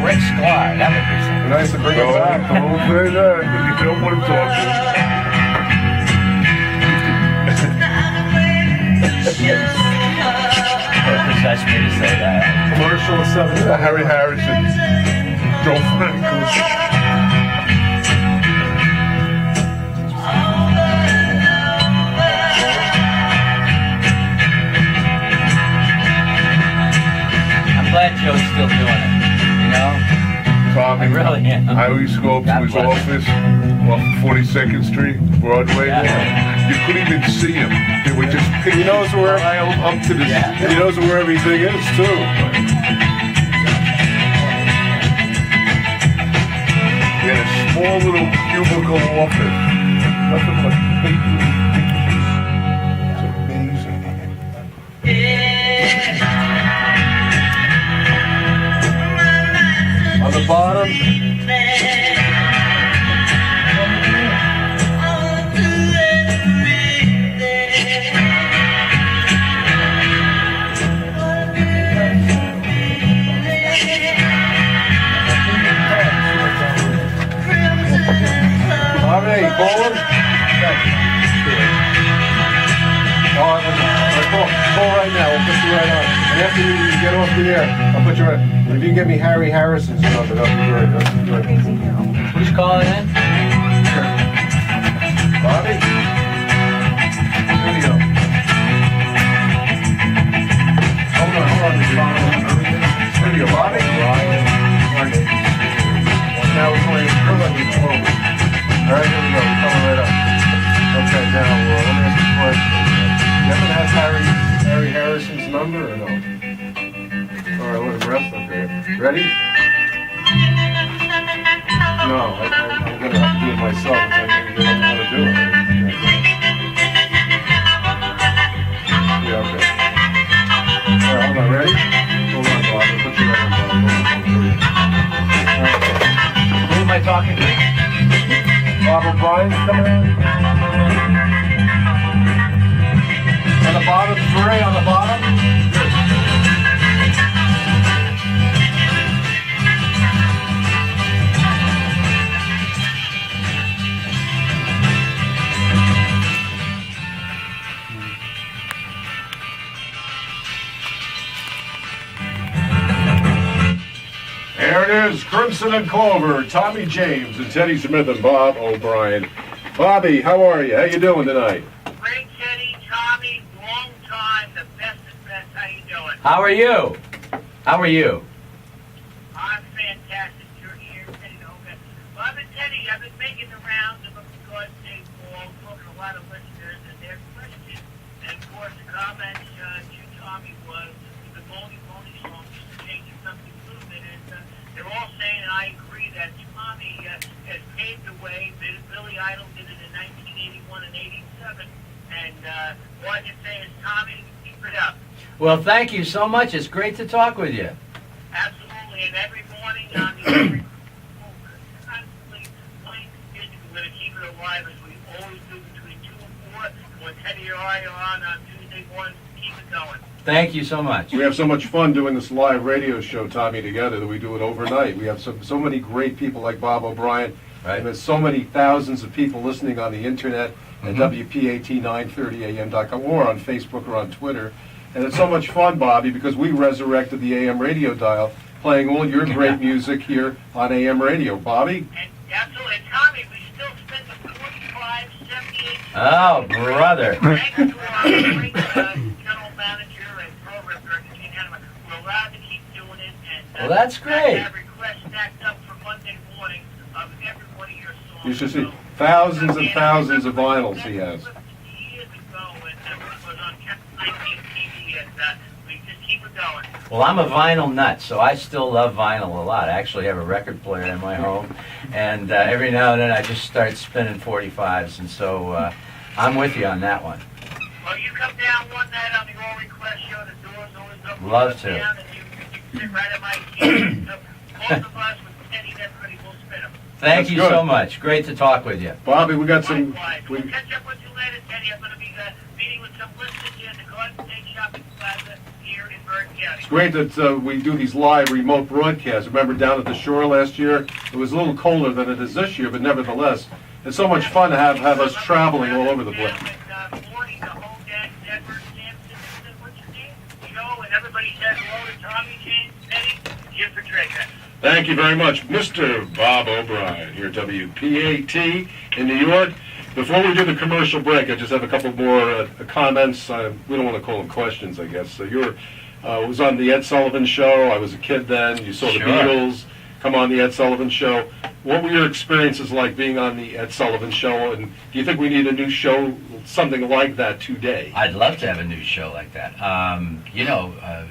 Rick Sklar. That would be something. Nice to bring it back. Don't say that. You don't want to talk to him. Possessed me to say that. Commercial 7. Harry Harrison. Joe Franco. I'm glad Joe's still doing it, you know? Tommy, I really am. I used to go up to God his bless office off 42nd Street, Broadway. Yeah. You couldn't even see him. They were just picking He knows where up to the... Yeah. He knows where everything is too. He had a small little cubicle office. Nothing but papers. It's amazing. On the bottom. Bobby, call him. Call right now. We'll put you right on. And after you get off the air, I'll put you right. If you can get me Harry Harrison's number, that'll be great. That'll be great. Who's calling in? Bobby? Video. Hold on. Video, Bobby? Now we're going to fill in the phone. All right, here we go. We're coming right up. Okay, now let me ask you a question. You happen to have Harry Harrison's number or no? All right, let him rest up here. Ready? No, I'm going to have to do it myself. I don't know how to do it. Yeah, okay. All right, hold on. Ready? Hold on, Bob. I'll put you right on, Bob. Who am I talking to? Bob O'Brien's coming in. On the bottom, 3 on the bottom. There it is, Crimson and Clover, Tommy James and Teddy Smith and Bob O'Brien. Bobby, how are you? How you doing tonight? Great, Teddy, Tommy, long time, the best of best. How you doing? How are you? How are you? I'm fantastic. You're here, Teddy. Okay. Bob and Teddy, I've been making the rounds of the God Save Ball, talking to a lot of listeners and their questions. And of course, the comments to Tommy was the Moni Moni song, just changing something a little bit. And they're all saying, and I agree, that Tommy has paved the way. Billy Idol did it in 1981 and 87. And all I can say is, Tommy, keep it up. Well, thank you so much. It's great to talk with you. Absolutely. And every morning on the constantly playing music, we're going to keep it alive as we always do between 2 and 4. And when Teddy and I are on Tuesday mornings, keep it going. Thank you so much. We have so much fun doing this live radio show, Tommy, together that we do it overnight. We have so many great people like Bob O'Brien. Right. And there's so many thousands of people listening on the internet at WPAT930am.com or on Facebook or on Twitter. And it's so much fun, Bobby, because we resurrected the AM radio dial, playing all your great music here on AM radio. Bobby? And absolutely. And Tommy, we still spend the 45, 78. Oh, brother. Thanks to our great general manager and program director, Gene Hanneman. We're allowed to keep doing it. And, Well, that's great. I have requests stacked up for Monday morning of every one of your songs. You should see thousands and thousands of vinyls he has. Years ago, and it was on TV, and we just keep it going. Well, I'm a vinyl nut, so I still love vinyl a lot. I actually have a record player in my home, and every now and then I just start spinning 45s, and so I'm with you on that one. Well, you come down one night on the All Request show, the door's always open. Love to. Down and you sit right at my feet. So both of us with Teddy and everybody will spin them. Thank That's you good. so much. Great to talk with you. Bobby, we got some... Likewise. We'll catch up with you later, Teddy. I'm going to be meeting with some listeners here at the Garden State Shopping Plaza here in Bergen County. It's great that we do these live remote broadcasts. Remember down at the shore last year? It was a little colder than it is this year, but nevertheless, it's so much fun to have us traveling all over the place. Morning, the whole gang, Denver, Samson, what's your name? Joe, and everybody says hello to Tommy, James, Penny, Jim Petrecca. Thank you very much, Mr. Bob O'Brien here at WPAT in New York. Before we do the commercial break, I just have a couple more comments. We don't want to call them questions, I guess. So you was on the Ed Sullivan Show. I was a kid then. You saw the Beatles come on the Ed Sullivan Show. What were your experiences like being on the Ed Sullivan Show? And do you think we need a new show, something like that today? I'd love to have a new show like that.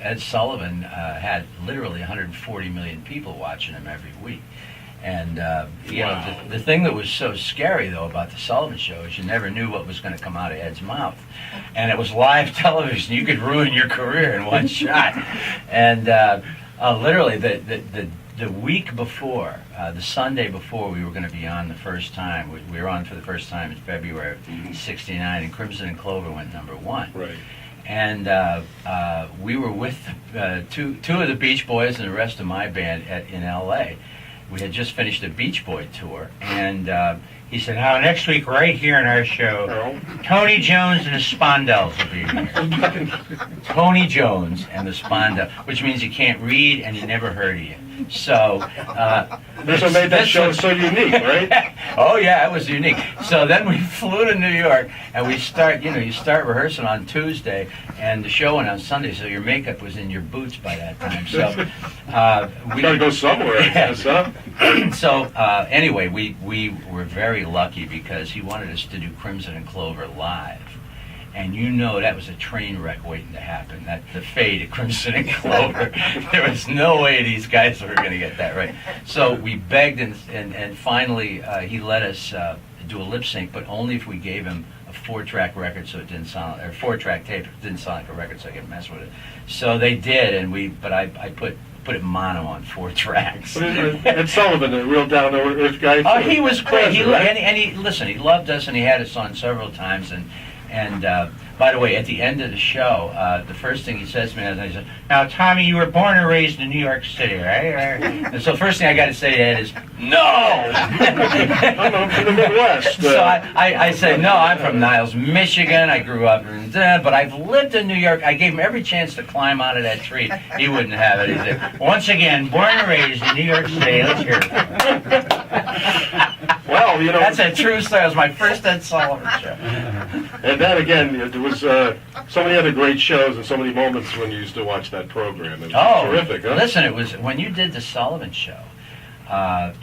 Ed Sullivan had literally 140 million people watching him every week. And, the thing that was so scary, though, about the Sullivan Show is you never knew what was going to come out of Ed's mouth. And it was live television. You could ruin your career in one shot. And literally, the week before, the Sunday before we were going to be on the first time, we were on for the first time in February of '69, and Crimson and Clover went #1. Right. And we were with two of the Beach Boys and the rest of my band in L.A. We had just finished a Beach Boy tour, and he said, next week, right here in our show, Tony Jones and the Spondels will be here. Tony Jones and the Spondels, which means he can't read and he never heard of you. So That's what made that show so unique, right? Oh yeah, it was unique. So then we flew to New York, and you start rehearsing on Tuesday, and the show went on Sunday. So your makeup was in your boots by that time. So we got to go somewhere, I guess, huh? So anyway, we were very lucky because he wanted us to do Crimson and Clover live. And that was a train wreck waiting to happen. That the fate of Crimson and Clover. There was no way these guys were going to get that right. So we begged, and finally he let us do a lip sync, but only if we gave him a 4-track record, so it didn't sound, or 4-track tape, it didn't sound like a record, so I could mess with it. So they did, but I put it mono on 4 tracks. Ed Sullivan, a real down-to-earth guy. Oh, he was great. He right? Listen, he loved us, and he had us on several times, And by the way, at the end of the show, the first thing he says to me is, he says, "Now, Tommy, you were born and raised in New York City, right?" And so the first thing I got to say to Ed is, "No!" I'm from the Midwest. So I said, "No, I'm from Niles, Michigan. I grew up in but I've lived in New York." I gave him every chance to climb out of that tree. He wouldn't have it. He said, "Once again, born and raised in New York City. Let's hear it." Well, That's a true story. It was my first Ed Sullivan show. And then again, there was so many other great shows and so many moments when you used to watch that program. It was terrific, huh? Listen, it was when you did the Sullivan Show.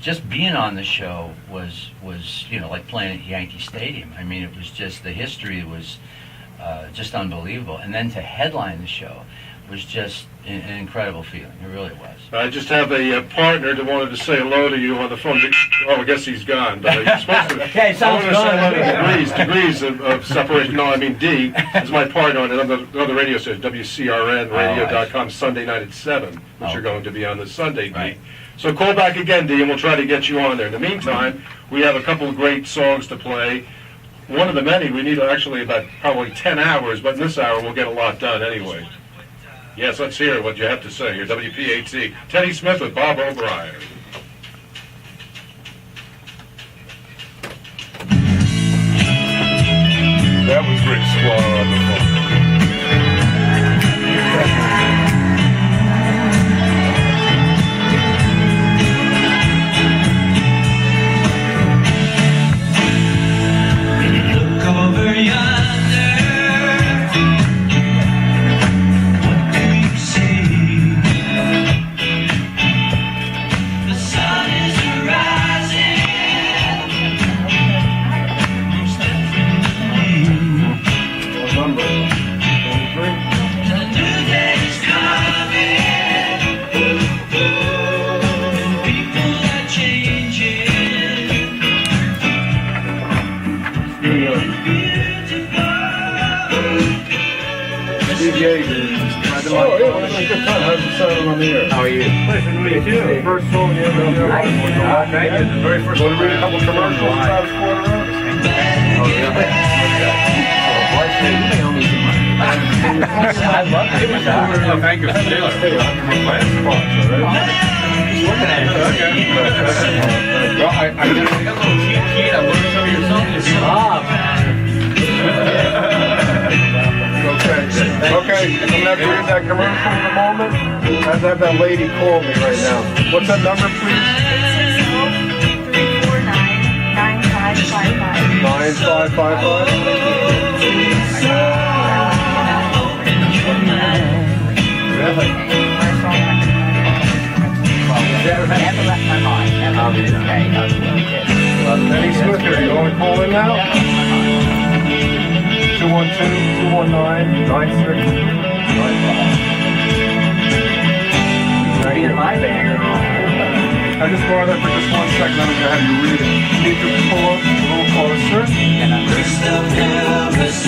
Just being on the show was like playing at Yankee Stadium. I mean, it was just the history was just unbelievable, and then to headline the show was just an incredible feeling. It really was. I just have a partner that wanted to say hello to you on the phone. Oh, I guess he's gone. But he's supposed to. Yeah, he sounds I want to say hello to Degrees of separation. No, I mean D is my partner on another radio station, WCRNradio.com, Sunday night at 7, which you're going to be on this Sunday, D. Right. So call back again, D, and we'll try to get you on there. In the meantime, we have a couple of great songs to play. One of the many, we need actually about probably 10 hours, but in this hour we'll get a lot done anyway. Yes, let's hear what you have to say. Your WPAT. Teddy Smith with Bob O'Brien. That was Rick Squire on the phone. Look over yonder. What do you see? The sun is rising. Most definitely. What number? 23? The new day is coming. And people are changing. DJ. Oh, yeah, good time. How's it sounding on the air? How are you? Pleasure to meet you. First song you ever did. Thank you. The very first one. Want to read a couple commercials and try to score it around? Oh, yeah. Okay. So, boy, you may owe me some money. I love it. Oh, thank you, Taylor. Hey, I'm my sponsor, right? Looking at it. Okay. Well, I just got a little cheat sheet. I learned some of your songs. Okay, okay, I'm gonna have to read that commercial in a moment. I have to have that lady call me right now. What's that number, please? 9555. Penny Smith, are you going to call in now? 212-219-9695. Ready in my bag. I just brought it up for just 1 second, I'm gonna have you read it. You need to pull up a little closer. Crystal Palace,